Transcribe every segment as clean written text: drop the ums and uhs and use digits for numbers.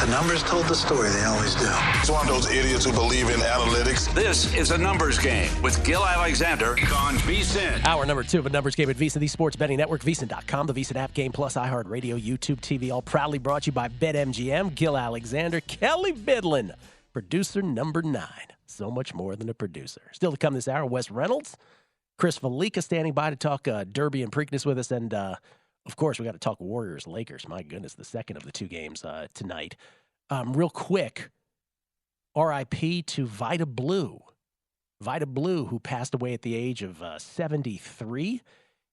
The numbers told the story. They always do. It's one of those idiots who believe in analytics. This is a numbers game with Gill Alexander on VSiN. Hour number 2 of a numbers game at VSiN, the sports betting network, VSiN.com, the VSiN app, Game Plus, iHeartRadio, YouTube TV, all proudly brought to you by BetMGM. Gill Alexander, Kelley Bydlon, producer number 9. So much more than a producer. Still to come this hour, Wes Reynolds, Chris Fallica standing by to talk Derby and Preakness with us, and of course, we got to talk Warriors-Lakers. My goodness, the second of the 2 games tonight. Real quick, R.I.P. to Vida Blue. Vida Blue, who passed away at the age of 73.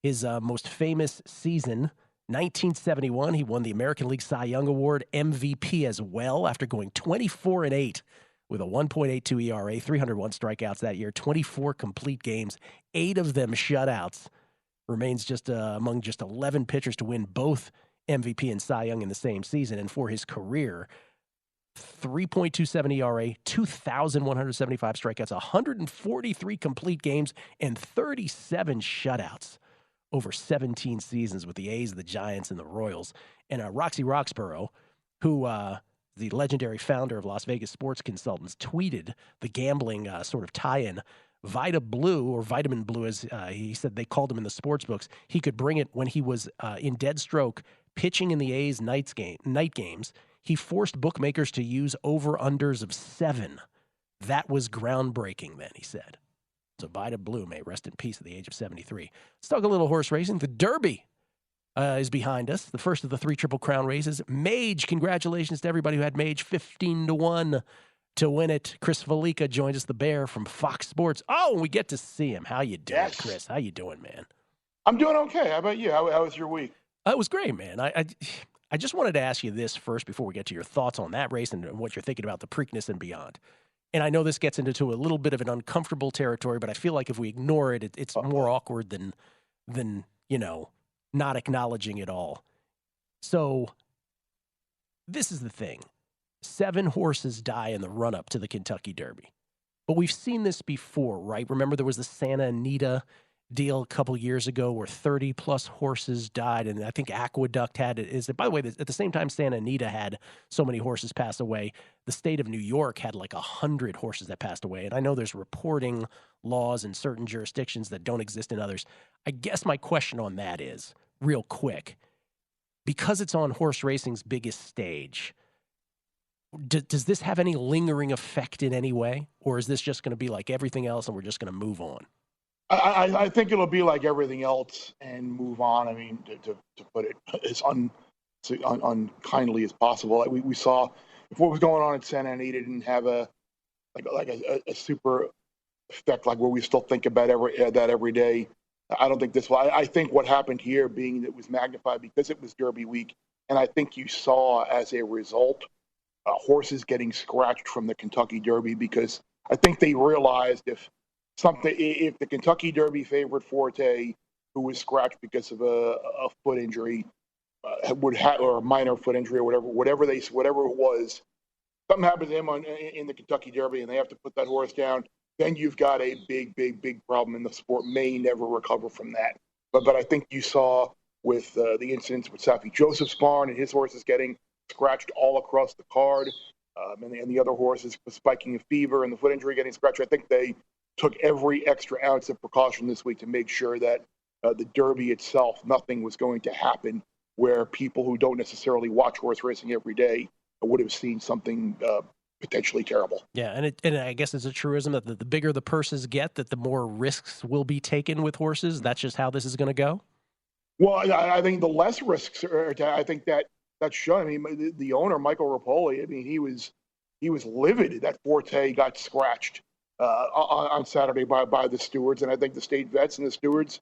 His most famous season, 1971, he won the American League Cy Young Award, MVP as well, after going 24-8 with a 1.82 ERA, 301 strikeouts that year, 24 complete games, 8 of them shutouts. Remains just among just 11 pitchers to win both MVP and Cy Young in the same season. And for his career, 3.27 ERA, 2,175 strikeouts, 143 complete games, and 37 shutouts over 17 seasons with the A's, the Giants, and the Royals. And Roxy Roxborough, who the legendary founder of Las Vegas Sports Consultants, tweeted the gambling sort of tie-in. Vida Blue, or Vitamin Blue, as he said they called him in the sports books, he could bring it when he was in dead stroke pitching in the A's night games. He forced bookmakers to use over-unders of 7. That was groundbreaking then, he said. So Vida Blue may rest in peace at the age of 73. Let's talk a little horse racing. The Derby is behind us, the first of the 3 Triple Crown races. Mage, congratulations to everybody who had Mage, 15-1. To win it. Chris Fallica joins us, the Bear from Fox Sports. Oh, and we get to see him. How you doing, yes. Chris? How you doing, man? I'm doing okay. How about you? How was your week? It was great, man. I just wanted to ask you this first before we get to your thoughts on that race and what you're thinking about the Preakness and beyond. And I know this gets into a little bit of an uncomfortable territory, but I feel like if we ignore it, it's more awkward than not acknowledging it all. So this is the thing. 7 horses die in the run-up to the Kentucky Derby. But we've seen this before, right? Remember there was the Santa Anita deal a couple years ago where 30-plus horses died, and I think Aqueduct had it. By the way, at the same time Santa Anita had so many horses pass away, the state of New York had like 100 horses that passed away. And I know there's reporting laws in certain jurisdictions that don't exist in others. I guess my question on that is, real quick, because it's on horse racing's biggest stage, does this have any lingering effect in any way? Or is this just going to be like everything else and we're just going to move on? I think it'll be like everything else and move on. I mean, to put it as unkindly as possible. We saw if what was going on at Santa Anita didn't have a super effect like where we still think about that every day. I don't think this will. I think what happened here being that it was magnified because it was Derby week. And I think you saw as a result horses getting scratched from the Kentucky Derby because I think they realized if the Kentucky Derby favorite Forte, who was scratched because of a foot injury, or a minor foot injury or whatever it was, something happened to him in the Kentucky Derby and they have to put that horse down, then you've got a big problem and the sport may never recover from that. But I think you saw with the incidents with Safi Joseph's barn and his horses getting scratched all across the card, and the other horses spiking a fever and the foot injury getting scratched. I think they took every extra ounce of precaution this week to make sure that the Derby itself, nothing was going to happen where people who don't necessarily watch horse racing every day would have seen something potentially terrible. Yeah, and I guess it's a truism that the bigger the purses get, that the more risks will be taken with horses. That's just how this is going to go? Well, I think the less risks are, I think that's shown. I mean, the owner, Michael Rapoli, I mean, he was livid that Forte got scratched on Saturday by the stewards, and I think the state vets and the stewards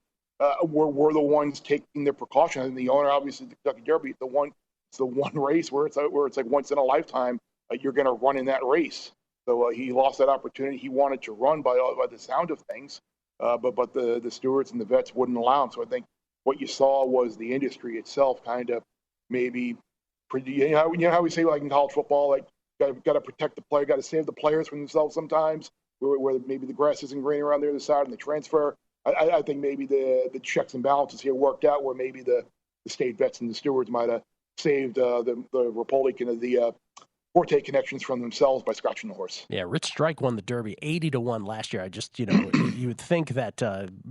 were the ones taking their precaution. And the owner, obviously, the Kentucky Derby, it's the one race where it's like once in a lifetime you're going to run in that race. So he lost that opportunity. He wanted to run by the sound of things, but the stewards and the vets wouldn't allow him. So I think what you saw was the industry itself kind of maybe. You know how we say like in college football, like got to protect the player, got to save the players from themselves sometimes, where maybe the grass isn't green around the other side and they transfer. I think maybe the checks and balances here worked out where maybe the state vets and the stewards might have saved the Republican of the Forte connections from themselves by scratching the horse. Yeah, Rich Strike won the Derby 80-1 last year. I just, you would think that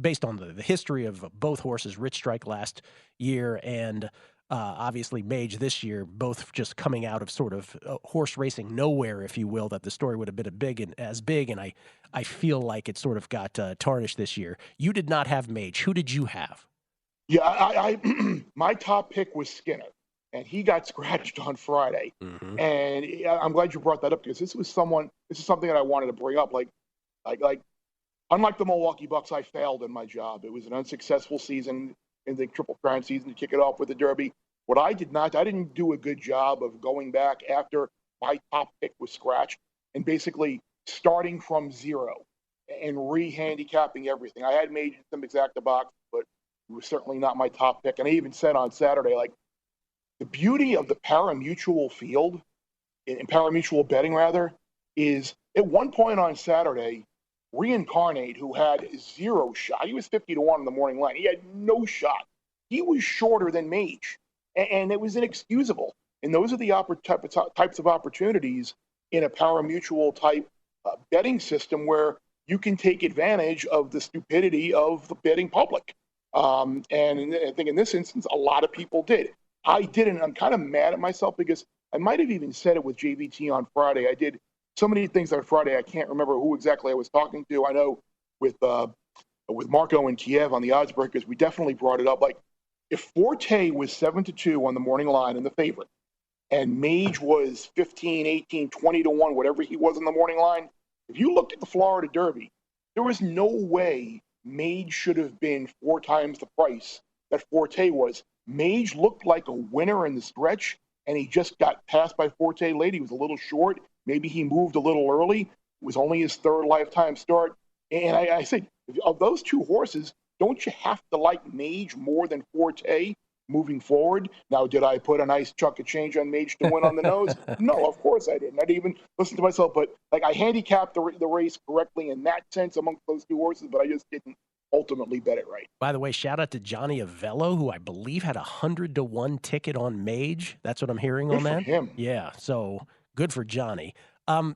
based on the history of both horses, Rich Strike last year and obviously Mage this year, both just coming out of sort of horse racing nowhere, if you will, that the story would have been as big. And I feel like it sort of got tarnished this year. You did not have Mage. Who did you have? Yeah, I my top pick was Skinner, and he got scratched on Friday. Mm-hmm. And I'm glad you brought that up because this is something that I wanted to bring up. Like, unlike the Milwaukee Bucks, I failed in my job. It was an unsuccessful season in the Triple Crown season to kick it off with the Derby. What I didn't do a good job of going back after my top pick was scratched and basically starting from zero and re-handicapping everything. I had made some exacta box, but it was certainly not my top pick. And I even said on Saturday, like, the beauty of the pari-mutuel field, in pari-mutuel betting rather, is at one point on Saturday, Reincarnate, who had zero shot, he was 50-1 in the morning line. He had no shot. He was shorter than Mage, and it was inexcusable. And those are the types of opportunities in a pari-mutuel type betting system where you can take advantage of the stupidity of the betting public. And I think in this instance, a lot of people did. I didn't. I'm kind of mad at myself because I might have even said it with JVT on Friday. I did so many things on Friday, I can't remember who exactly I was talking to. I know with Marco and Kiev on the odds breakers, we definitely brought it up. Like, if Forte was 7-2 on the morning line and the favorite, and Mage was 15, 18, 20-1, whatever he was on the morning line, if you looked at the Florida Derby, there was no way Mage should have been 4 times the price that Forte was. Mage looked like a winner in the stretch, and he just got passed by Forte late. He was a little short. Maybe he moved a little early. It was only his 3rd lifetime start. And I said, of those 2 horses, don't you have to like Mage more than Forte moving forward? Now, did I put a nice chunk of change on Mage to win on the nose? No, of course I didn't. I didn't even listen to myself. But like, I handicapped the race correctly in that sense amongst those 2 horses, but I just didn't ultimately bet it right. By the way, shout out to Johnny Avello, who I believe had 100-1 ticket on Mage. That's what I'm hearing on that. Good for him. Yeah, so good for Johnny.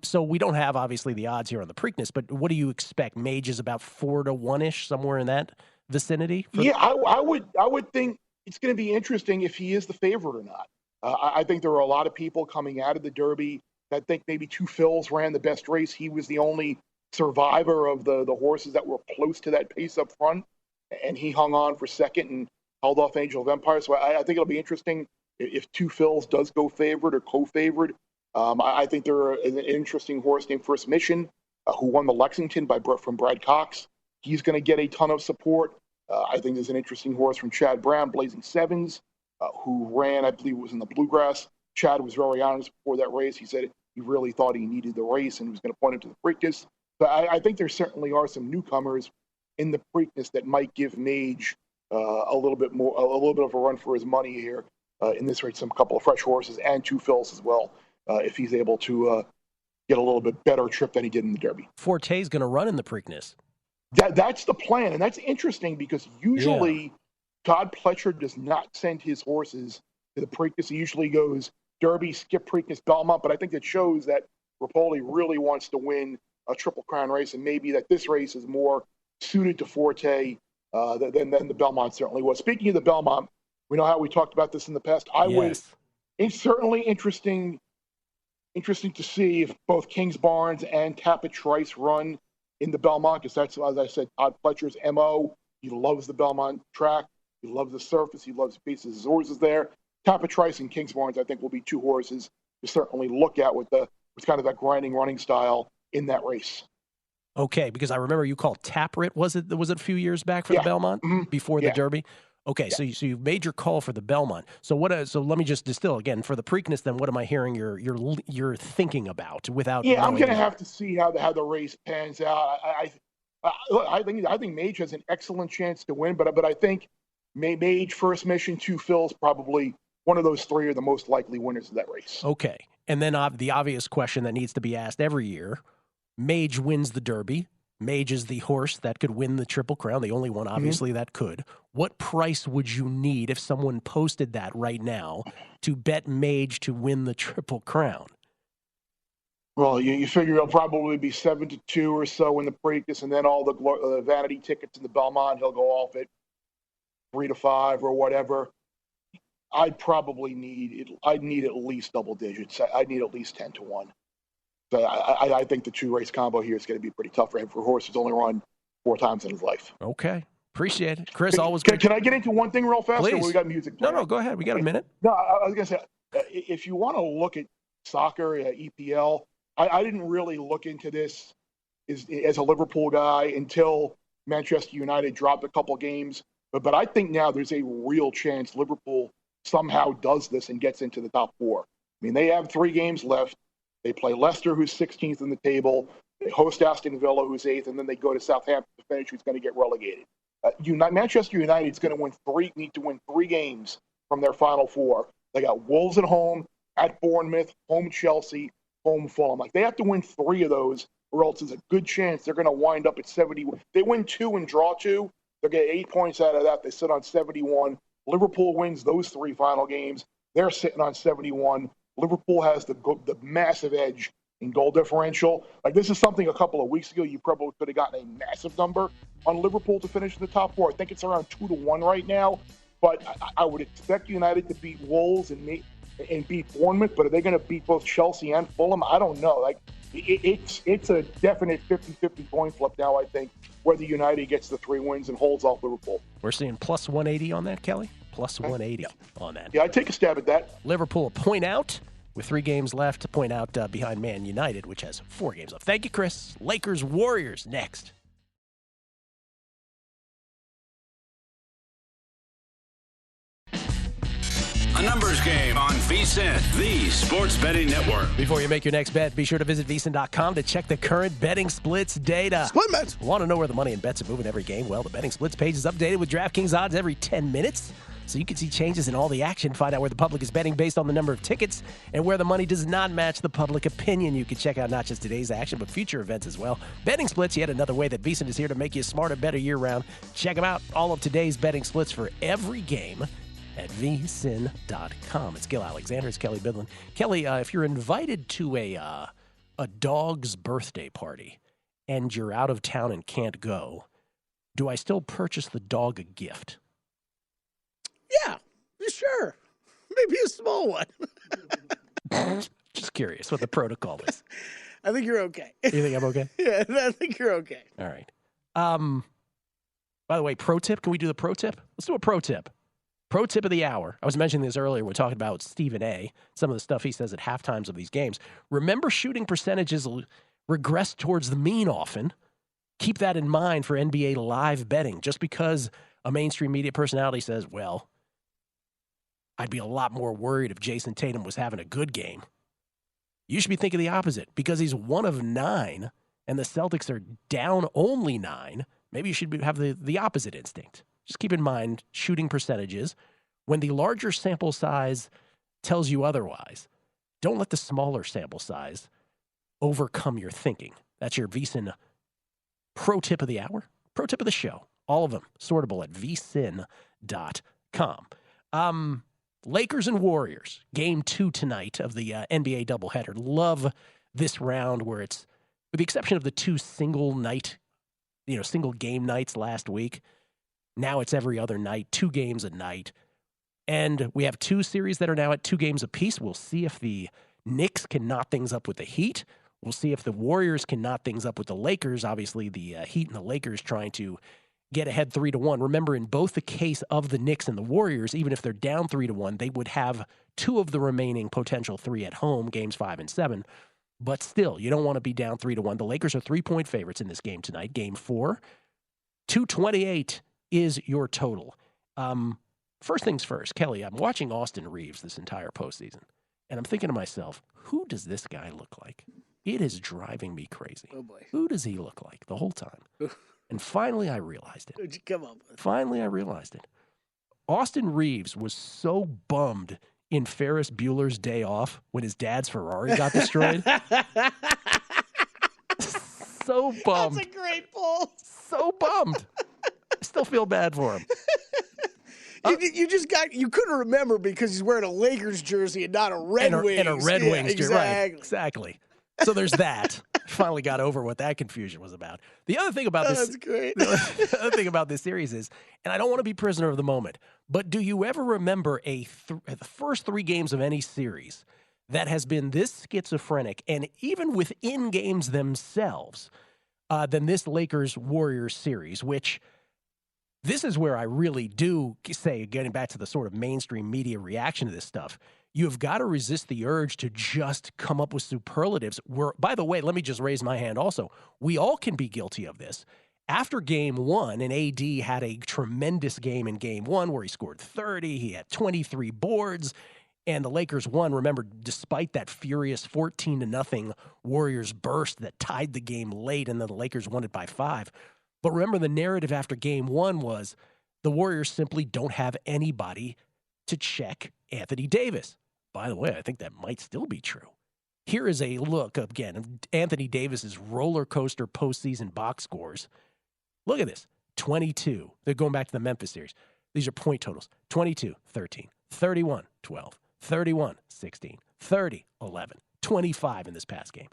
So we don't have, obviously, the odds here on the Preakness, but what do you expect? Mage is about 4-1-ish, somewhere in that vicinity? Yeah, I would think it's going to be interesting if he is the favorite or not. I think there are a lot of people coming out of the Derby that think maybe Two Phils ran the best race. He was the only survivor of the horses that were close to that pace up front, and he hung on for second and held off Angel of Empire. So I think it'll be interesting if Two Phils does go favorite or co-favored. I think there are an interesting horse named First Mission, who won the Lexington from Brad Cox. He's going to get a ton of support. I think there's an interesting horse from Chad Brown, Blazing Sevens, who ran, I believe it was in the Bluegrass. Chad was very honest before that race. He said he really thought he needed the race and was going to point him to the Preakness. But I think there certainly are some newcomers in the Preakness that might give Mage a little bit of a run for his money here in this race. Some couple of fresh horses and Two Phils as well, if he's able to get a little bit better trip than he did in the Derby. Forte's going to run in the Preakness. That's the plan, and that's interesting because usually Todd Pletcher does not send his horses to the Preakness. He usually goes Derby, skip Preakness, Belmont, but I think it shows that Rapoli really wants to win a Triple Crown race, and maybe that this race is more suited to Forte than the Belmont certainly was. Speaking of the Belmont, we know how we talked about this in the past. It's certainly interesting to see if both Kings Barnes and Tapit Trice run in the Belmont, because that's, as I said, Todd Pletcher's MO. He loves the Belmont track. He loves the surface. He loves pieces his horses there. Tapit Trice and Kings Barnes, I think, will be 2 horses to certainly look at with kind of that grinding running style in that race. Okay, because I remember you called Taprit, was it a few years back for the Belmont before the Derby? Okay, so you've made your call for the Belmont. So let me just distill again for the Preakness. Then what am I hearing you're thinking about without? Yeah, I'm going to have to see how the race pans out. I think Mage has an excellent chance to win, but I think Mage, First Mission, Two Phils, probably one of those 3 are the most likely winners of that race. Okay, and then the obvious question that needs to be asked every year: Mage wins the Derby. Mage is the horse that could win the Triple Crown, the only one, obviously, that could. What price would you need if someone posted that right now to bet Mage to win the Triple Crown? Well, you figure it'll probably be 7-2 or so in the Preakness, and then all the vanity tickets in the Belmont, he'll go off at 3-5 or whatever. I'd need at least double digits. I'd need at least 10-1. So I think the 2-race combo here is going to be pretty tough for him, for a horse who's only run 4 times in his life. Okay. Appreciate it. Chris, always good. Can I get into one thing real fast? Please. Or we got music playing? No, go ahead. We got a minute. No, I was going to say, if you want to look at soccer, EPL, I didn't really look into this as a Liverpool guy until Manchester United dropped a couple games. But I think now there's a real chance Liverpool somehow does this and gets into the top 4. I mean, they have 3 games left. They play Leicester, who's 16th in the table. They host Aston Villa, who's 8th, and then they go to Southampton to finish, who's going to get relegated. Manchester United is going to need to win 3 games from their final 4. They got Wolves at home, at Bournemouth, home Chelsea, home Fulham. Like, they have to win 3 of those, or else there's a good chance they're going to wind up at 70. They win 2 and draw 2. They'll get 8 points out of that. They sit on 71. Liverpool wins those 3 final games. They're sitting on 71. Liverpool has the massive edge in goal differential. Like, this is something a couple of weeks ago you probably could have gotten a massive number on Liverpool to finish in the top 4. I think it's around 2-1 right now. But I would expect United to beat Wolves and beat Bournemouth. But are they going to beat both Chelsea and Fulham? I don't know. Like, it's a definite 50-50 coin flip now, I think, whether United gets the 3 wins and holds off Liverpool. We're seeing plus 180 on that, Kelley? Plus 180 on that. Yeah, I'd take a stab at that. Liverpool a point out with 3 games left, to point out behind Man United, which has 4 games left. Thank you, Chris. Lakers Warriors next. A numbers game on VSiN, the sports betting network. Before you make your next bet, be sure to visit VSiN.com to check the current betting splits data. Split bets. Want to know where the money and bets are moving every game? Well, the betting splits page is updated with DraftKings odds every 10 minutes. So you can see changes in all the action, find out where the public is betting based on the number of tickets, and where the money does not match the public opinion. You can check out not just today's action, but future events as well. Betting splits, yet another way that VSiN is here to make you smarter, better year-round. Check them out, all of today's betting splits for every game at VSiN.com. It's Gill Alexander. It's Kelley Bydlon. Kelley, if you're invited to a dog's birthday party and you're out of town and can't go, do I still purchase the dog a gift? Yeah, sure. Maybe a small one. Just curious what the protocol is. I think you're okay. You think I'm okay? Yeah, I think you're okay. All right. By the way, pro tip. Can we do the pro tip? Let's do a pro tip. Pro tip of the hour. I was mentioning this earlier. We're talking about Stephen A., some of the stuff he says at halftimes of these games. Remember, shooting percentages regress towards the mean often. Keep that in mind for NBA live betting. Just because a mainstream media personality says, well, I'd be a lot more worried if Jason Tatum was having a good game. You should be thinking the opposite. Because he's 1 of 9 and the Celtics are down only 9, maybe you should have the opposite instinct. Just keep in mind shooting percentages. When the larger sample size tells you otherwise, don't let the smaller sample size overcome your thinking. That's your VSiN pro tip of the hour, pro tip of the show. All of them sortable at vsin.com. Lakers and Warriors, game 2 tonight of the NBA doubleheader. Love this round where it's, with the exception of the 2 single game nights last week, now it's every other night, 2 games a night. And we have 2 series that are now at 2 games apiece. We'll see if the Knicks can knot things up with the Heat. We'll see if the Warriors can knot things up with the Lakers. Obviously, the Heat and the Lakers trying to get ahead 3-1. Remember, in both the case of the Knicks and the Warriors, even if they're down 3-1, they would have 2 of the remaining potential 3 at home, games 5 and 7. But still, you don't want to be down 3-1. The Lakers are 3-point favorites in this game tonight. Game 4, 228 is your total. First things first, Kelley, I'm watching Austin Reeves this entire postseason, and I'm thinking to myself, who does this guy look like? It is driving me crazy. Oh, boy. Who does he look like the whole time? And finally, I realized it. What'd you come up with? Finally, I realized it. Austin Reeves was so bummed in Ferris Bueller's Day Off when his dad's Ferrari got destroyed. So bummed. That's a great pull. So bummed. I still feel bad for him. You couldn't remember because he's wearing a Lakers jersey and not a Red Wings. And a Red Wings jersey. Exactly. Right, exactly. So there's that. Finally got over what that confusion was about. The other thing about this, That's great. the other thing about this series is, and I don't want to be prisoner of the moment, but do you ever remember the first 3 games of any series that has been this schizophrenic, and even within games themselves, than this Lakers-Warriors series, which this is where I really do say, getting back to the sort of mainstream media reaction to this stuff, you've got to resist the urge to just come up with superlatives. By the way, let me just raise my hand also. We all can be guilty of this. After game 1, and AD had a tremendous game in game 1 where he scored 30, he had 23 boards, and the Lakers won. Remember, despite that furious 14-0 Warriors burst that tied the game late, and then the Lakers won it by 5. But remember, the narrative after game 1 was the Warriors simply don't have anybody to check Anthony Davis. By the way, I think that might still be true. Here is a look, again, of Anthony Davis's roller coaster postseason box scores. Look at this, 22. They're going back to the Memphis series. These are point totals, 22, 13, 31, 12, 31, 16, 30, 11, 25 in this past game.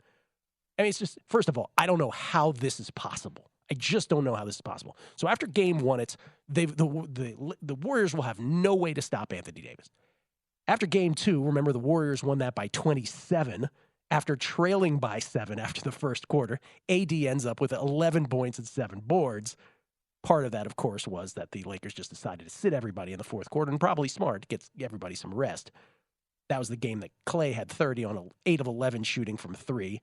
I mean, it's just, first of all, I don't know how this is possible. I just don't know how this is possible. So after game 1, the Warriors will have no way to stop Anthony Davis. After game 2, remember the Warriors won that by 27 after trailing by 7 after the first quarter. AD ends up with 11 points and 7 boards. Part of that, of course, was that the Lakers just decided to sit everybody in the fourth quarter, and probably smart to get everybody some rest. That was the game that Clay had 30 on 8 of 11 shooting from 3.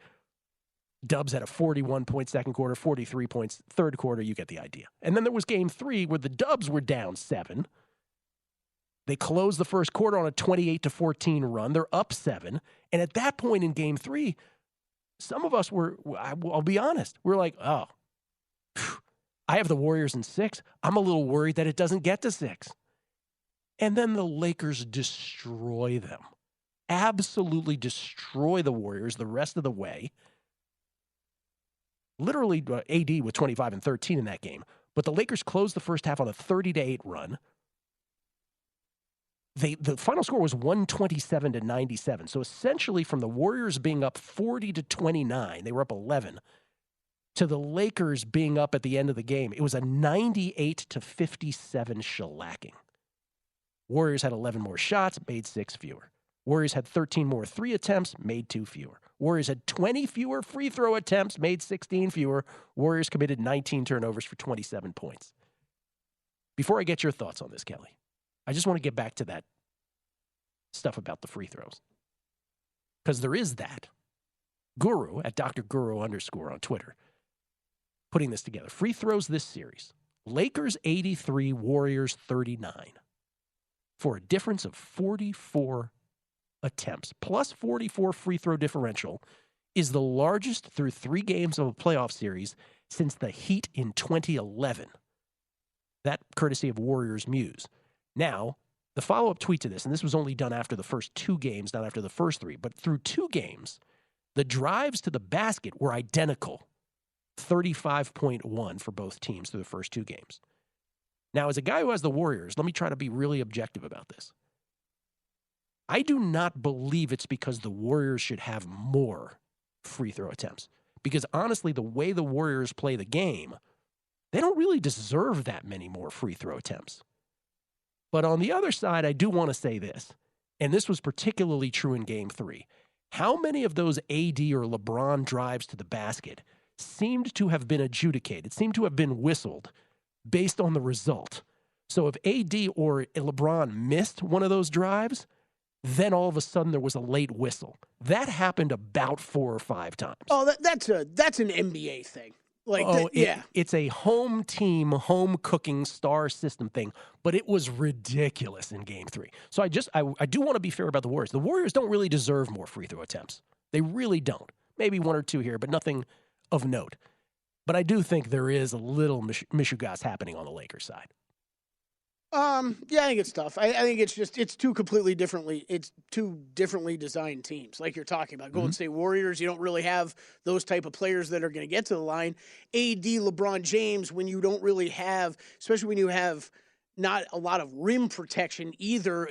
Dubs had a 41-point second quarter, 43 points third quarter. You get the idea. And then there was game 3 where the Dubs were down 7. They closed the first quarter on a 28-14 run. They're up 7. And at that point in game 3, some of us were, I'll be honest, we're like, oh, I have the Warriors in 6. I'm a little worried that it doesn't get to 6. And then the Lakers destroy them. Absolutely destroy the Warriors the rest of the way. Literally AD with 25 and 13 in that game. But the Lakers closed the first half on a 30-8 run. The final score was 127-97. So essentially from the Warriors being up 40-29, they were up 11, to the Lakers being up at the end of the game, it was a 98-57 shellacking. Warriors had 11 more shots, made 6 fewer. Warriors had 13 more 3 attempts, made 2 fewer. Warriors had 20 fewer free throw attempts, made 16 fewer. Warriors committed 19 turnovers for 27 points. Before I get your thoughts on this, Kelley, I just want to get back to that stuff about the free throws. Because there is that. Guru, at Dr. Guru _ on Twitter, putting this together. Free throws this series. Lakers 83, Warriors 39. For a difference of 44 attempts. Plus 44 free throw differential is the largest through 3 games of a playoff series since the Heat in 2011. That courtesy of Warriors Muse. Now, the follow-up tweet to this, and this was only done after the first 2 games, not after the first 3, but through 2 games, the drives to the basket were identical. 35.1 for both teams through the first 2 games. Now, as a guy who has the Warriors, let me try to be really objective about this. I do not believe it's because the Warriors should have more free throw attempts. Because honestly, the way the Warriors play the game, they don't really deserve that many more free throw attempts. But on the other side, I do want to say this, and this was particularly true in Game 3. How many of those AD or LeBron drives to the basket seemed to have been adjudicated, seemed to have been whistled based on the result? So if AD or LeBron missed one of those drives, then all of a sudden there was a late whistle. That happened about 4 or 5 times. Oh, that's an NBA thing. It's a home team, home cooking star system thing, but it was ridiculous in Game 3. So I do want to be fair about the Warriors. The Warriors don't really deserve more free throw attempts. They really don't. Maybe 1 or 2 here, but nothing of note. But I do think there is a little mishugas happening on the Lakers side. Yeah, I think it's tough. I think it's two differently designed teams, like you're talking about. Golden State Warriors, you don't really have those type of players that are going to get to the line. AD, LeBron James, when you don't really have, especially when you have not a lot of rim protection either.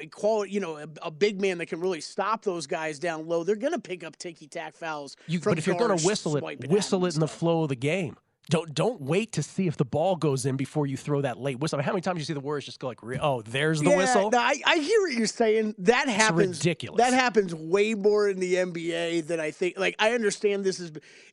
A big man that can really stop those guys down low. They're going to pick up ticky-tack fouls. But if you're going to whistle it in the flow of the game. Don't wait to see if the ball goes in before you throw that late whistle. I mean, how many times do you see the Warriors just go like, oh, there's the whistle? No, I hear what you're saying. That happens. It's ridiculous. That happens way more in the NBA than I think. Like, I understand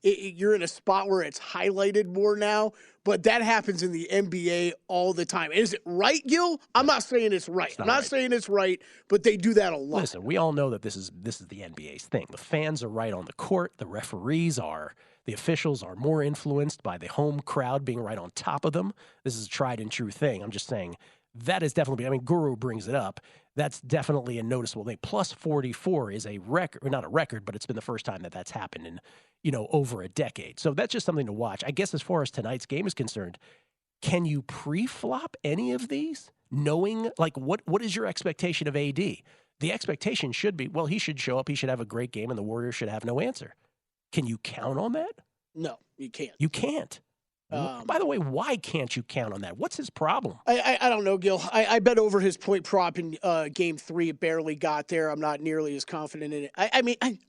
you're in a spot where it's highlighted more now, but that happens in the NBA all the time. Is it right, Gill? I'm not saying it's right. I'm not saying it's right, but they do that a lot. Listen, we all know that this is the NBA's thing. The fans are right on the court. The referees are. The officials are more influenced by the home crowd being right on top of them. This is a tried and true thing. I'm just saying that is definitely, I mean, Guru brings it up. That's definitely a noticeable thing. Plus 44 is a record, or not a record, but it's been the first time that that's happened in, over a decade. So that's just something to watch. I guess as far as tonight's game is concerned, can you pre-flop any of these? Knowing, like, what is your expectation of AD? The expectation should be, well, he should show up, he should have a great game, and the Warriors should have no answer. Can you count on that? No, you can't. You can't. By the way, why can't you count on that? What's his problem? I don't know, Gil. I bet over his point prop in Game 3. It barely got there. I'm not nearly as confident in it.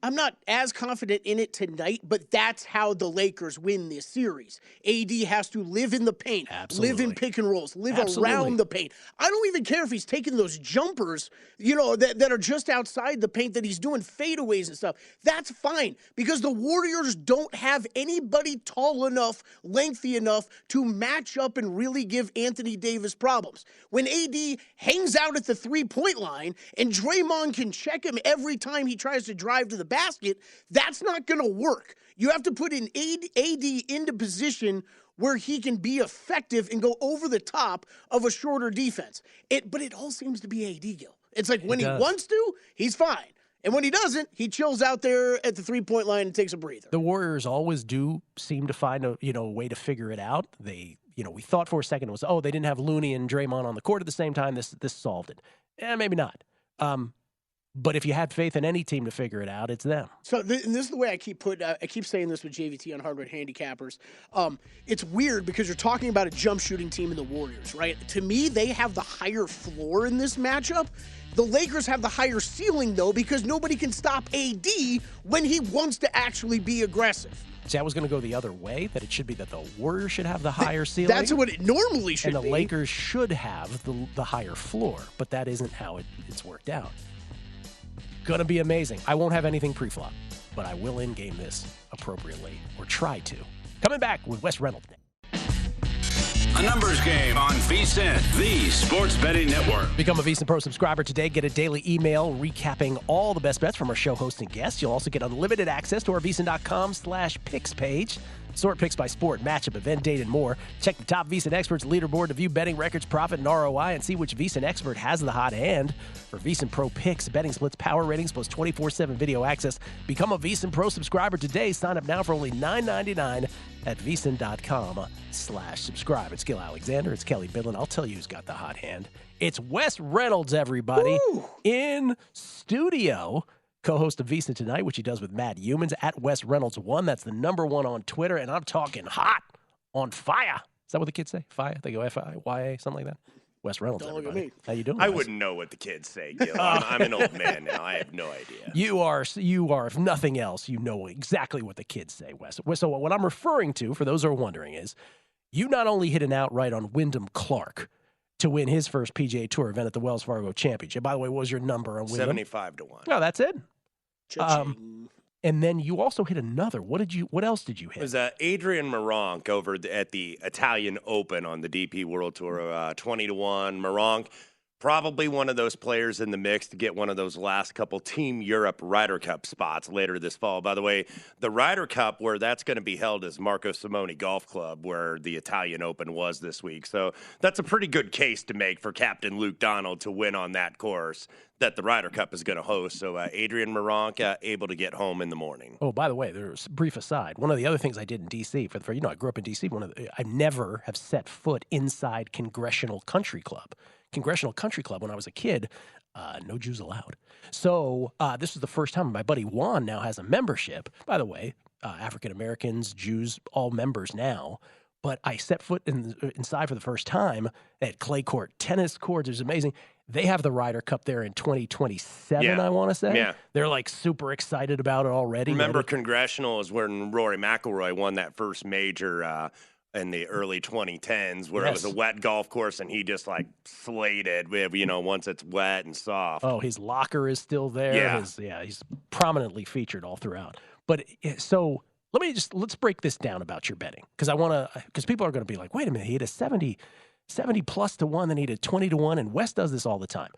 I'm not as confident in it tonight, but that's how the Lakers win this series. AD has to live in the paint, live in pick and rolls, live around the paint. I don't even care if he's taking those jumpers, that are just outside the paint, that he's doing fadeaways and stuff. That's fine, because the Warriors don't have anybody tall enough, lengthy enough to match up and really give Anthony Davis problems. When AD hangs out at the three-point line and Draymond can check him every time he tries to drive to the basket, that's not going to work. You have to put an AD into position where he can be effective and go over the top of a shorter defense. But it all seems to be AD, Gill. It's like when he wants to, he's fine. And when he doesn't, he chills out there at the three-point line and takes a breather. The Warriors always do seem to find a way to figure it out. They, we thought for a second it was, they didn't have Looney and Draymond on the court at the same time. This solved it. Maybe not. But if you had faith in any team to figure it out, it's them. So and this is the way I keep saying this with JVT on Hardwood Handicappers. It's weird because you're talking about a jump shooting team in the Warriors, right? To me, they have the higher floor in this matchup. The Lakers have the higher ceiling, though, because nobody can stop AD when he wants to actually be aggressive. See, I was going to go the other way, that it should be that the Warriors should have the higher ceiling. That's what it normally should be. And the Lakers should have the higher floor, but that isn't how it's worked out. Going to be amazing. I won't have anything pre-flop, but I will in-game this appropriately, or try to. Coming back with Wes Reynolds. A numbers game on VSiN, the sports betting network. Become a VSiN Pro subscriber today. Get a daily email recapping all the best bets from our show hosts and guests. You'll also get unlimited access to our VSiN.com/picks page. Sort picks by sport, matchup, event, date, and more. Check the top VSiN experts leaderboard to view betting records, profit, and ROI, and see which VSiN expert has the hot hand. For VSiN Pro picks, betting splits, power ratings, plus 24/7 video access. Become a VSiN Pro subscriber today. Sign up now for only $9.99 at VSiN.com/subscribe. It's Gill Alexander. It's Kelley Bydlon. I'll tell you who's got the hot hand. It's Wes Reynolds, everybody, in studio. Co-host of VSiN Tonight, which he does with Matt Humans, at Wes Reynolds 1. That's the #1 on Twitter, and I'm talking hot, on fire. Is that what the kids say? Fire? They go F-I-Y-A, something like that? Wes Reynolds, Don't everybody. Look at me. How you doing, I Wes? wouldn't know what the kids say, Gill. I'm an old man now. I have no idea. You are, if nothing else, you know exactly what the kids say, Wes. So what I'm referring to, for those who are wondering, is you not only hit an outright on Wyndham Clark to win his first PGA Tour event at the Wells Fargo Championship. By the way, what was your number on Wyndham? 75-1. Oh, that's it. And then you also hit another. What else did you hit? It was Adrian Meronk over at the Italian Open on the DP World Tour, 20-1. Meronk, probably one of those players in the mix to get one of those last couple Team Europe Ryder Cup spots later this fall. By the way, the Ryder Cup where that's going to be held is Marco Simone Golf Club, where the Italian Open was this week. So that's a pretty good case to make for Captain Luke Donald to win on that course that the Ryder Cup is going to host. So Adrian Meronk able to get home in the morning. Oh, by the way, there's a brief aside. One of the other things I did in D.C., I grew up in D.C., I never have set foot inside Congressional Country Club. Congressional Country Club, when I was a kid, no Jews allowed. So this was the first time. My buddy Juan now has a membership. By the way, African Americans, Jews, all members now. but I set foot inside for the first time at clay court, tennis courts. It was amazing. They have the Ryder Cup there in 2027, I want to say. Yeah. They're like super excited about it already. Remember, Congressional is when Rory McIlroy won that first major in the early 2010s, where it was a wet golf course, and he just like slated, once it's wet and soft. Oh, his locker is still there. Yeah. He's prominently featured all throughout. But so let's break this down about your betting, because people are going to be like, wait a minute, he had a 70 plus to 1, then he had a 20 to 1, and Wes does this all the time.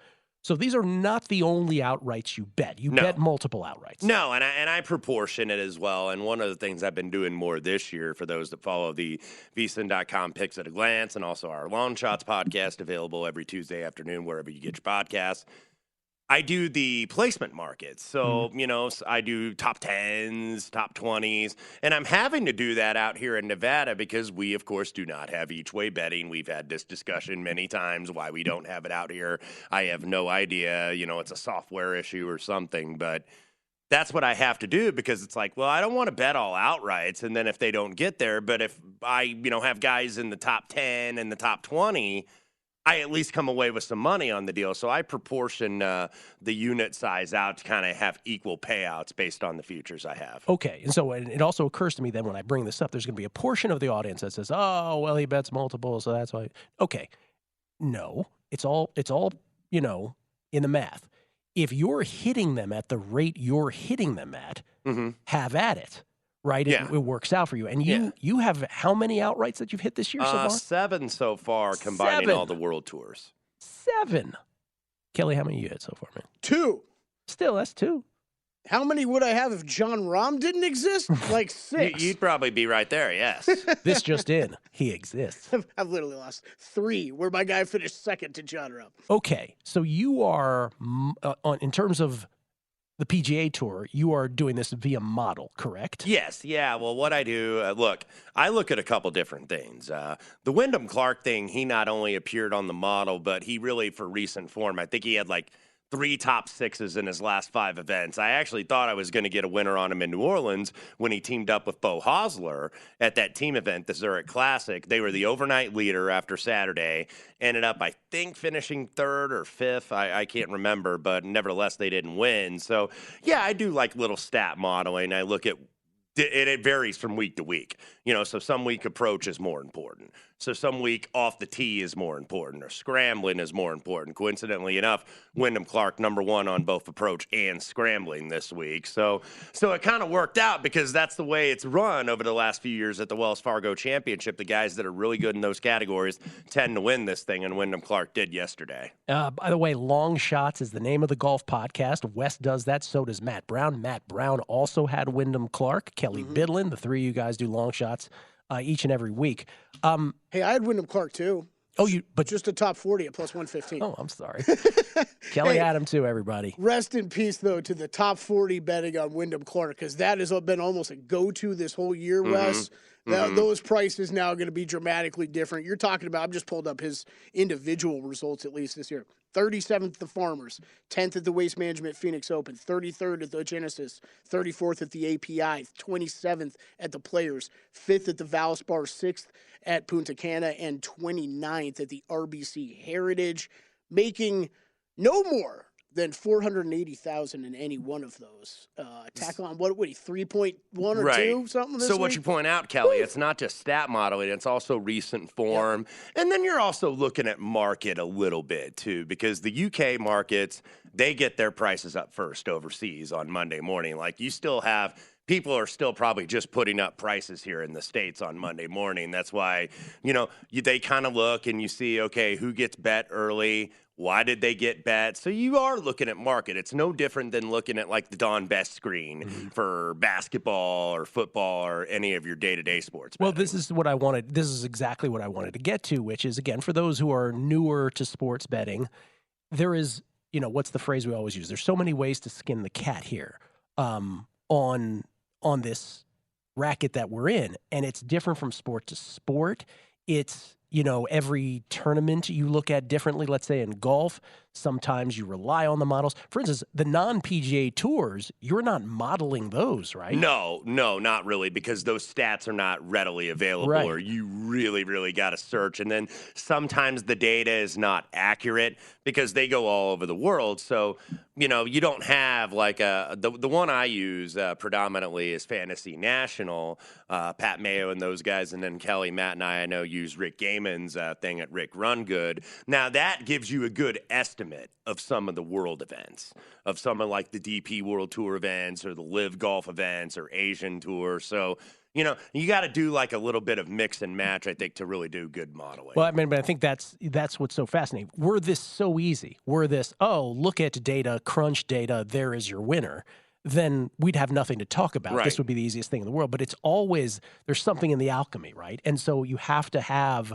So these are not the only outrights you bet. You bet multiple outrights. No, and I proportion it as well. And one of the things I've been doing more this year, for those that follow the VSiN.com Picks at a Glance, and also our Long Shots podcast, available every Tuesday afternoon wherever you get your podcasts, I do the placement markets. So, I do top 10s, top 20s, and I'm having to do that out here in Nevada because we, of course, do not have each-way betting. We've had this discussion many times why we don't have it out here. I have no idea. It's a software issue or something, but that's what I have to do because it's like, well, I don't want to bet all outrights, and then if they don't get there, but if I, have guys in the top 10 and the top 20, I at least come away with some money on the deal. So I proportion the unit size out to kind of have equal payouts based on the futures I have. Okay. And so it also occurs to me then when I bring this up, there's going to be a portion of the audience that says, oh, well, he bets multiple, so that's why. Okay. No, it's all, in the math. If you're hitting them at the rate you're hitting them at, have at it. Right? Yeah. It works out for you. And you have how many outrights that you've hit this year so far? 7 so far, combining all the world tours. 7. Kelley, how many you hit so far, man? 2. Still, that's 2. How many would I have if John Rahm didn't exist? Like 6. You'd probably be right there, yes. This just in. He exists. I've literally lost 3, where my guy finished second to John Rahm. Okay. So you are, in terms of the PGA Tour, you are doing this via model, correct? Yes. Yeah. Well, what I do, I look at a couple different things. The Wyndham Clark thing, he not only appeared on the model, but he really, for recent form, I think he had like 3 top 6s in his last 5 events. I actually thought I was going to get a winner on him in New Orleans when he teamed up with Beau Hosler at that team event, the Zurich Classic. They were the overnight leader after Saturday. Ended up, I think, finishing 3rd or 5th. I can't remember, but nevertheless, they didn't win. So, yeah, I do like little stat modeling. I look at it varies from week to week. So some week approach is more important. So some week off the tee is more important, or scrambling is more important. Coincidentally enough, Wyndham Clark #1 on both approach and scrambling this week. So it kind of worked out because that's the way it's run over the last few years at the Wells Fargo Championship. The guys that are really good in those categories tend to win this thing, and Wyndham Clark did yesterday. By the way, Long Shots is the name of the golf podcast. Wes does that. So does Matt Brown. Matt Brown also had Wyndham Clark, Kelley Bydlon. The 3 of you guys do Long Shots each and every week. Hey, I had Wyndham Clark too. Oh, but just a top 40 at plus 115. Oh, I'm sorry. Kelley had him too, everybody. Rest in peace, though, to the top 40 betting on Wyndham Clark, because that has been almost a go-to this whole year, Wes. Those prices now are going to be dramatically different. You're talking about, I've just pulled up his individual results at least this year. 37th at the Farmers, 10th at the Waste Management Phoenix Open, 33rd at the Genesis, 34th at the API, 27th at the Players, 5th at the Valspar, 6th at Punta Cana, and 29th at the RBC Heritage, making no more than $480,000 in any one of those. Tack on, what would he, 3.1 or 2, something this So week? what you point out, Kelley, it's not just stat modeling, it's also recent form. Yep. And then you're also looking at market a little bit, too, because the UK markets, they get their prices up first overseas on Monday morning. Like, you still have people are still probably just putting up prices here in the States on Monday morning. That's why, they kind of look and you see, okay, who gets bet early? Why did they get bet? So you are looking at market. It's no different than looking at like the Don Best screen for basketball or football or any of your day-to-day sports betting. Well, this is exactly what I wanted to get to, which is, again, for those who are newer to sports betting, there is, what's the phrase we always use? There's so many ways to skin the cat here on this racket that we're in, and it's different from sport to sport. It's every tournament you look at differently, let's say in golf. Sometimes you rely on the models. For instance, the non-PGA tours, you're not modeling those, right? No, not really, because those stats are not readily available, Right. or you really got to search. And then sometimes the data is not accurate because they go all over the world. So, you don't have like the one I use predominantly is Fantasy National, Pat Mayo and those guys, and then Kelley, Matt, and I know use Rick Gaiman's thing at Rick Run Good. Now that gives you a good estimate of some of the world events, of some of like the DP World Tour events or the Live Golf events or Asian Tour. So, you got to do like a little bit of mix and match, I think, to really do good modeling. Well, I mean, but I think that's what's so fascinating. Were this so easy, look at data, crunch data, there is your winner, then we'd have nothing to talk about. Right. This would be the easiest thing in the world. But it's always, there's something in the alchemy, right? And so you have to have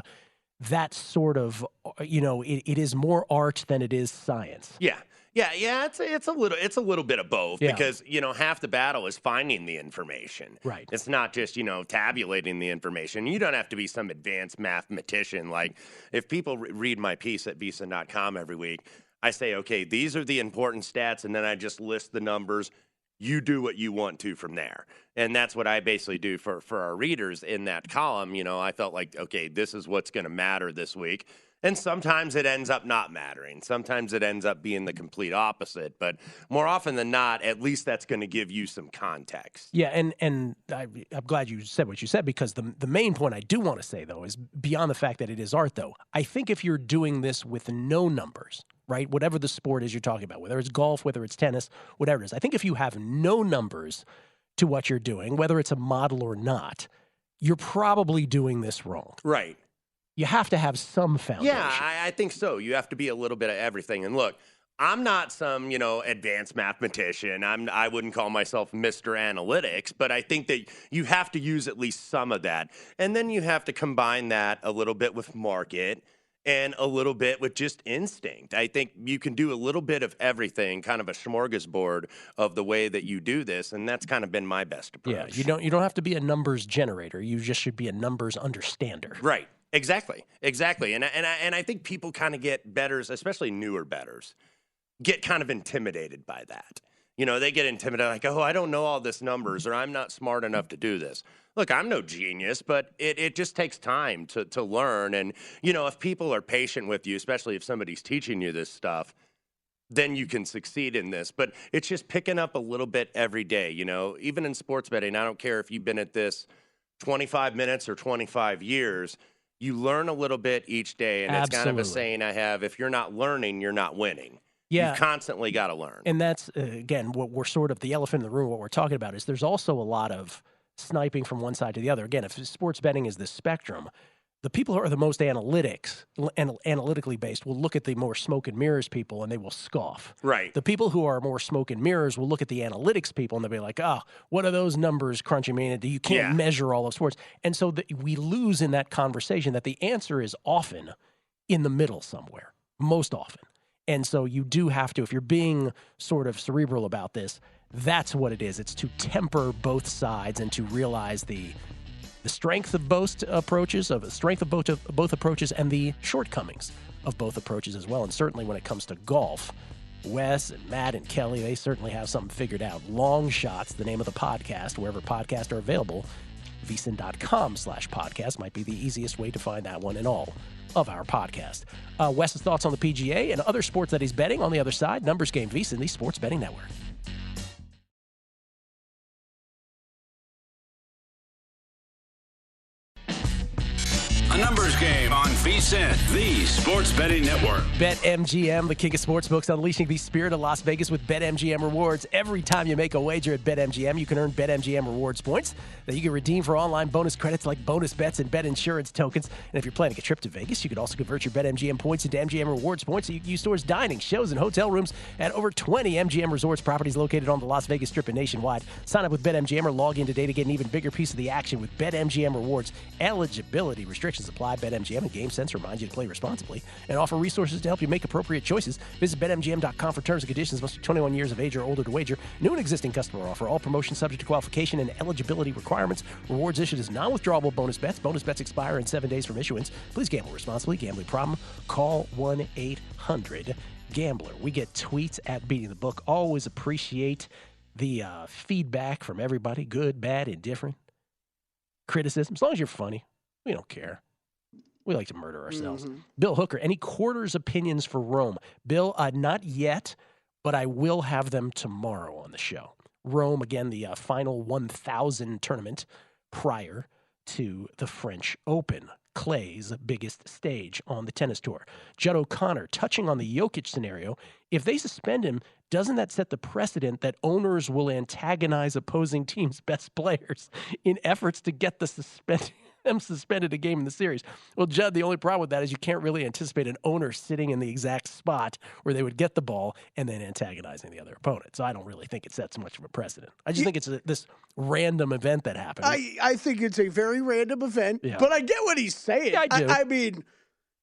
that sort of, it is more art than it is science. Yeah. It's a little bit of both because half the battle is finding the information. Right. It's not just tabulating the information. You don't have to be some advanced mathematician. Like if people read my piece at VSiN.com every week, I say, okay, these are the important stats, and then I just list the numbers. You do what you want to from there. And that's what I basically do for our readers in that column. I felt like, okay, this is what's going to matter this week. And sometimes it ends up not mattering. Sometimes it ends up being the complete opposite. But more often than not, at least that's going to give you some context. Yeah, and I'm glad you said what you said, because the main point I do want to say, though, is beyond the fact that it is art, though, I think if you're doing this with no numbers, right, whatever the sport is you're talking about, whether it's golf, whether it's tennis, whatever it is, I think if you have no numbers to what you're doing, whether it's a model or not, you're probably doing this wrong. Right. You have to have some foundation. Yeah, I think so. You have to be a little bit of everything. And look, I'm not some, advanced mathematician. I wouldn't call myself Mr. Analytics, but I think that you have to use at least some of that. And then you have to combine that a little bit with market and a little bit with just instinct. I think you can do a little bit of everything, kind of a smorgasbord of the way that you do this, and that's kind of been my best approach. Yeah, you don't have to be a numbers generator. You just should be a numbers understander. Right. Exactly. And I think people kind of get bettors, especially newer bettors, get kind of intimidated by that. They get intimidated, like, oh, I don't know all this numbers, or I'm not smart enough to do this. Look, I'm no genius, but it just takes time to learn. And, if people are patient with you, especially if somebody's teaching you this stuff, then you can succeed in this. But it's just picking up a little bit every day. Even in sports betting, I don't care if you've been at this 25 minutes or 25 years, you learn a little bit each day. And it's kind of a saying I have, if you're not learning, you're not winning. Yeah. You've constantly got to learn. And that's, again, what we're sort of the elephant in the room, what we're talking about is there's also a lot of sniping from one side to the other. Again, if sports betting is this spectrum, the people who are the most analytically based will look at the more smoke and mirrors people and they will scoff. Right. The people who are more smoke and mirrors will look at the analytics people and they'll be like, oh, what are those numbers crunching me? You can't measure all of sports. And so we lose in that conversation that the answer is often in the middle somewhere, most often. And so you do have to, if you're being sort of cerebral about this, that's what it is. It's to temper both sides and to realize the strength of both approaches, both approaches, and the shortcomings of both approaches as well. And certainly when it comes to golf, Wes and Matt and Kelley, they certainly have something figured out. Long Shots, the name of the podcast, wherever podcasts are available. VSiN.com/podcast might be the easiest way to find that one in all of our podcast. Wes's thoughts on the PGA and other sports that he's betting on the other side. Numbers Game VSiN, the Sports Betting Network. A numbers game on VSiN, the Sports Betting Network. BetMGM, the king of sportsbooks, unleashing the spirit of Las Vegas with BetMGM rewards. Every time you make a wager at BetMGM, you can earn BetMGM rewards points that you can redeem for online bonus credits like bonus bets and bet insurance tokens. And if you're planning a trip to Vegas, you can also convert your BetMGM points into MGM rewards points so you can use towards dining, shows, and hotel rooms at over 20 MGM resorts properties located on the Las Vegas Strip and nationwide. Sign up with BetMGM or log in today to get an even bigger piece of the action with BetMGM rewards. Eligibility restrictions apply. BetMGM and GameSense remind you to play responsibly and offer resources to help you make appropriate choices. Visit BetMGM.com for terms and conditions. Must be 21 years of age or older to wager. New and existing customer offer. All promotions subject to qualification and eligibility requirements. Rewards issued as non-withdrawable bonus bets. Bonus bets expire in 7 days from issuance. Please gamble responsibly. Gambling problem? Call 1-800 Gambler. We get tweets at Beating the Book. Always appreciate the feedback from everybody, good, bad, indifferent. Criticism, as long as you're funny, we don't care. We like to murder ourselves. Mm-hmm. Bill Hooker, any quarters opinions for Rome? Bill, not yet, but I will have them tomorrow on the show. Rome, again, the final 1,000 tournament prior to the French Open, Clay's biggest stage on the tennis tour. Judd O'Connor, touching on the Jokic scenario, if they suspend him, doesn't that set the precedent that owners will antagonize opposing teams' best players in efforts to get them suspended a game in the series? Well, Judd, the only problem with that is you can't really anticipate an owner sitting in the exact spot where they would get the ball and then antagonizing the other opponent. So I don't really think it sets much of a precedent. I just think it's this random event that happened. I think it's a very random event, but I get what he's saying. Yeah, I do. I mean,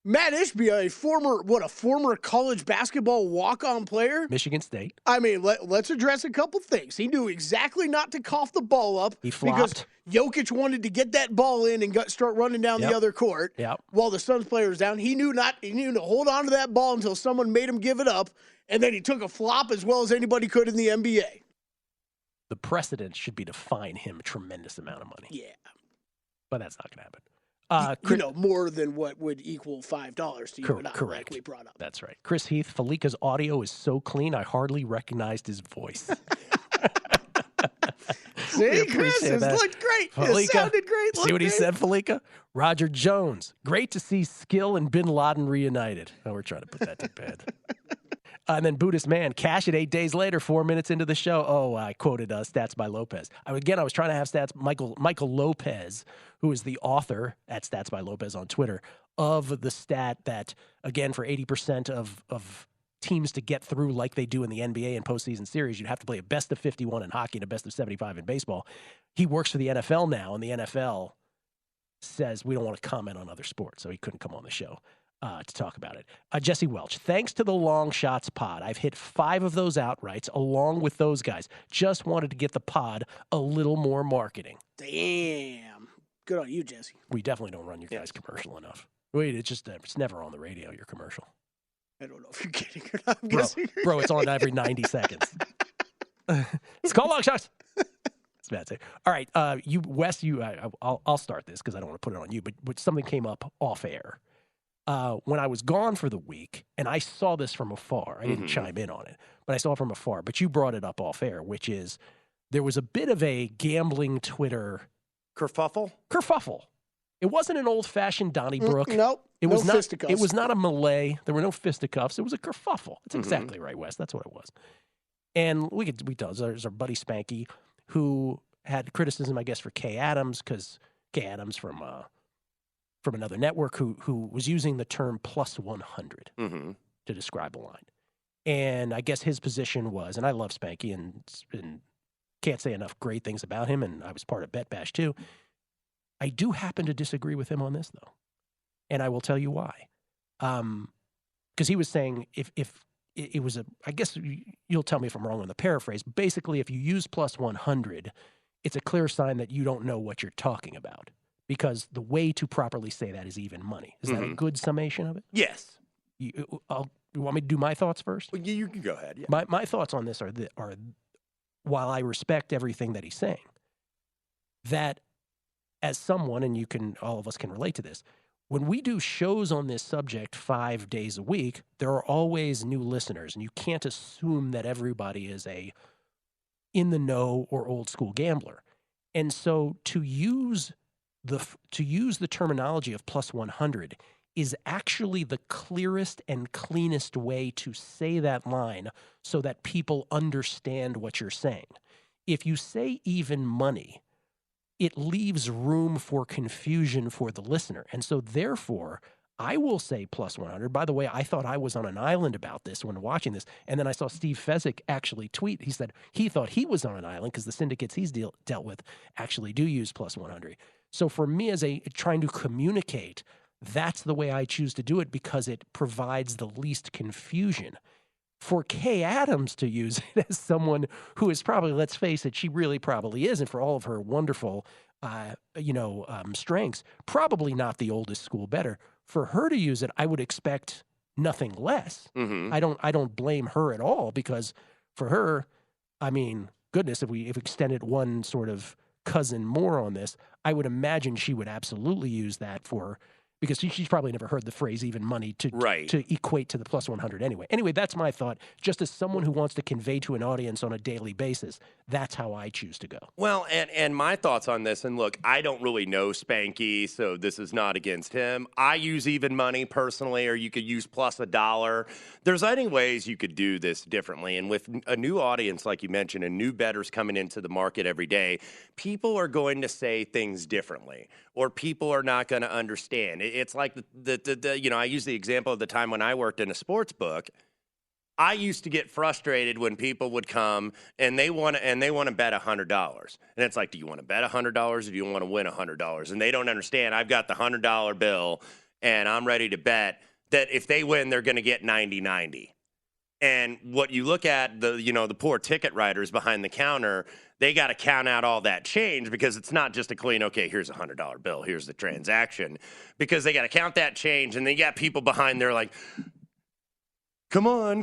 Matt Ishbia, a former college basketball walk-on player. Michigan State. I mean, let's address a couple things. He knew exactly not to cough the ball up. He flopped. Because Jokic wanted to get that ball in and start running down the other court while the Suns player was down. He knew to hold on to that ball until someone made him give it up, and then he took a flop as well as anybody could in the NBA. The precedent should be to fine him a tremendous amount of money. Yeah. But that's not going to happen. More than what would equal $5 to you and I, correct. Like we brought up. That's right. Chris Heath, Fallica's audio is so clean, I hardly recognized his voice. See, Chris, it looked great. Fallica, it sounded great. See what he said, Fallica? Roger Jones, great to see Gill and Bin Laden reunited. Oh, we're trying to put that to bed. And then Buddhist Man, cash it 8 days later, 4 minutes into the show. Oh, I quoted Stats by Lopez. I was trying to have Stats Michael Lopez, who is the author at Stats by Lopez on Twitter, of the stat that, again, for 80% of teams to get through like they do in the NBA and postseason series, you'd have to play a best of 51 in hockey and a best of 75 in baseball. He works for the NFL now, and the NFL says we don't want to comment on other sports, so he couldn't come on the show to talk about it. Jesse Welch, thanks to the Long Shots pod, I've hit 5 of those outrights along with those guys. Just wanted to get the pod a little more marketing. Damn. Good on you, Jesse. We definitely don't run your guys' commercial enough. Wait, it's never on the radio, your commercial. I don't know if you're kidding or not. I'm guessing. Bro, it's on every 90 seconds. It's called Long Shots. It's bad to say. All right, Wes, I'll start this because I don't want to put it on you, but something came up off air. When I was gone for the week, and I saw this from afar. I didn't chime in on it, but I saw it from afar. But you brought it up off air, which is there was a bit of a gambling Twitter kerfuffle. It wasn't an old-fashioned Donnybrook. Nope. It was not fisticuffs. It was not a Malay. There were no fisticuffs. It was a kerfuffle. That's exactly right, Wes. That's what it was. And there's our buddy Spanky, who had criticism, I guess, for Kay Adams, because Kay Adams from another network who was using the term plus 100 to describe a line. And I guess his position was, and I love Spanky and can't say enough great things about him, and I was part of Bet Bash too. I do happen to disagree with him on this, though. And I will tell you why. Because he was saying if it was I guess you'll tell me if I'm wrong on the paraphrase, but basically if you use plus 100, it's a clear sign that you don't know what you're talking about. Because the way to properly say that is even money. Is that a good summation of it? Yes. You want me to do my thoughts first? Well, you can go ahead. Yeah. My thoughts on this are while I respect everything that he's saying, that as someone, and all of us can relate to this, when we do shows on this subject 5 days a week, there are always new listeners, and you can't assume that everybody is a in the know or old school gambler. And so to use the terminology of plus 100 is actually the clearest and cleanest way to say that line so that people understand what you're saying. If you say even money, it leaves room for confusion for the listener. And so therefore, I will say plus 100. By the way, I thought I was on an island about this when watching this. And then I saw Steve Fezzik actually tweet. He said he thought he was on an island because the syndicates he's dealt with actually do use plus 100. So for me, as trying to communicate, that's the way I choose to do it because it provides the least confusion. For Kay Adams to use it as someone who is probably, let's face it, she really probably is, and for all of her wonderful, strengths, probably not the oldest school bettor. For her to use it, I would expect nothing less. Mm-hmm. I don't blame her at all, because for her, I mean, goodness, if we extended one sort of cousin more on this, I would imagine she would absolutely use that for, because she's probably never heard the phrase even money to equate to the plus 100 anyway. Anyway, that's my thought. Just as someone who wants to convey to an audience on a daily basis, that's how I choose to go. Well, and my thoughts on this, and look, I don't really know Spanky, so this is not against him. I use even money personally, or you could use plus $1. There's any ways you could do this differently. And with a new audience, like you mentioned, and new bettors coming into the market every day, people are going to say things differently, or people are not going to understand. It's like I use the example of the time when I worked in a sports book. I used to get frustrated when people would come and they want to bet $100. And it's like, do you want to bet $100 or do you want to win $100? And they don't understand. I've got the $100 bill and I'm ready to bet that if they win, they're going to get 90-90. And what you look at, the poor ticket writers behind the counter, they got to count out all that change, because it's not just a clean, okay, here's a $100 bill, here's the transaction, because they got to count that change. And they got people behind there like, come on,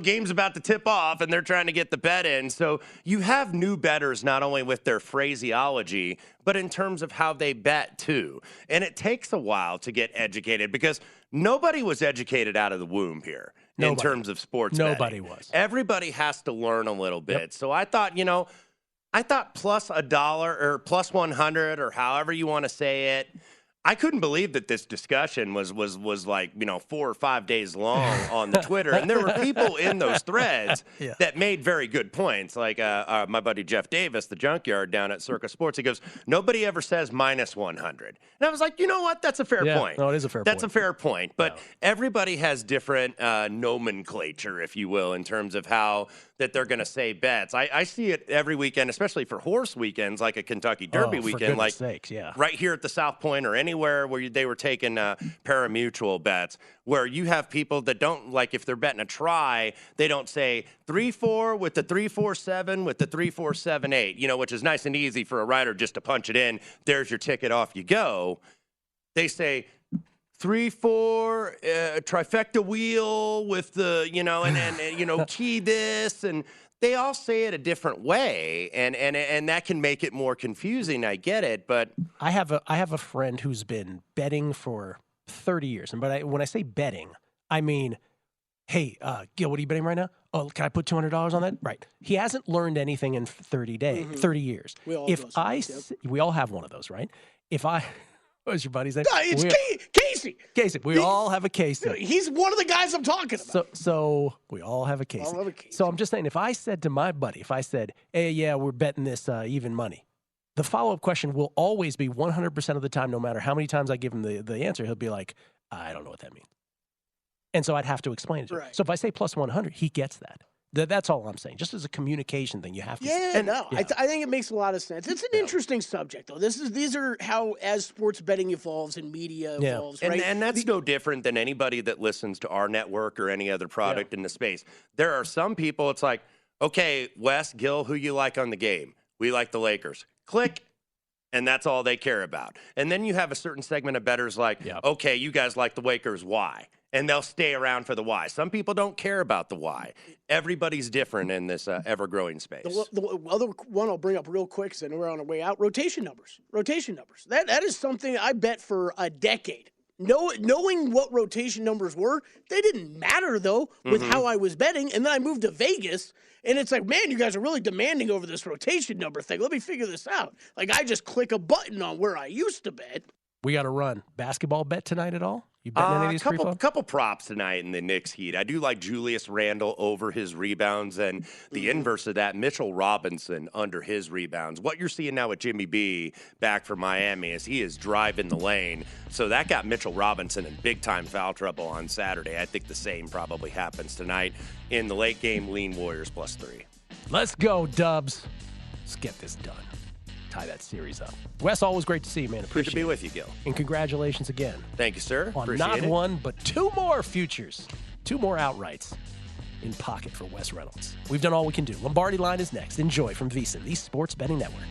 game's about to tip off, and they're trying to get the bet in. So you have new bettors not only with their phraseology, but in terms of how they bet too. And it takes a while to get educated, because nobody was educated out of the womb here in terms of sports betting. Nobody was. Everybody has to learn a little bit. Yep. So I thought, plus $1 or plus 100 or however you want to say it, I couldn't believe that this discussion was like, 4 or 5 days long on the Twitter. And there were people in those threads that made very good points. Like my buddy Jeff Davis, the junkyard down at Circa Sports, he goes, nobody ever says minus 100. And I was like, you know what? That's a fair point. No, it is a fair point. That's a fair point. But everybody has different nomenclature, if you will, in terms of how that they're going to say bets. I see it every weekend, especially for horse weekends, like a Kentucky Derby weekend, like sakes, right here at the South Point or anywhere where they were taking pari-mutuel bets, where you have people that don't, like if they're betting a try, they don't say 3-4 with the 3-4-7 with the 3-4-7-8, which is nice and easy for a writer just to punch it in. There's your ticket, off you go. They say 3-4 trifecta wheel with the and key this, and they all say it a different way, and that can make it more confusing. I get it, but I have a friend who's been betting for 30 years, when I say betting, I mean, hey, Gill, what are you betting right now? Oh, can I put $200 on that? Right. He hasn't learned anything in 30 years. We all have one of those, right? What was your buddy's name? It's Casey. Casey. We all have a Casey. He's one of the guys I'm talking about. So we all have a Casey. So I'm just saying, if I said to my buddy, hey, yeah, we're betting this even money, the follow-up question will always be 100% of the time, no matter how many times I give him the answer, he'll be like, I don't know what that means. And so I'd have to explain it to him. So if I say plus 100, he gets that. That's all I'm saying. Just as a communication thing, you have to. I think it makes a lot of sense. It's an interesting subject, though. These are how, as sports betting evolves and media evolves, right? And that's no different than anybody that listens to our network or any other product in the space. There are some people, it's like, okay, Wes, Gill, who you like on the game? We like the Lakers. Click. And that's all they care about. And then you have a certain segment of bettors like, okay, you guys like the Lakers. Why? And they'll stay around for the why. Some people don't care about the why. Everybody's different in this ever-growing space. The other one I'll bring up real quick, because I know we're on our way out, rotation numbers. That is something I bet for a decade. Knowing what rotation numbers were, they didn't matter, though, with how I was betting. And then I moved to Vegas, and it's like, man, you guys are really demanding over this rotation number thing. Let me figure this out. Like, I just click a button on where I used to bet. We got to run. Basketball bet tonight at all? You betting any of these free flow? Couple props tonight in the Knicks heat. I do like Julius Randle over his rebounds, and the inverse of that, Mitchell Robinson under his rebounds. What you're seeing now with Jimmy B back from Miami is he is driving the lane. So that got Mitchell Robinson in big-time foul trouble on Saturday. I think the same probably happens tonight in the late game. Lean Warriors +3. Let's go, Dubs. Let's get this done. Tie that series up. Wes, always great to see you, man. Appreciate Good to be with you, Gill. And congratulations again. Thank you, sir. On not one, but two more futures. Two more outrights in pocket for Wes Reynolds. We've done all we can do. Lombardi Line is next. Enjoy from VSiN, the Sports Betting Network.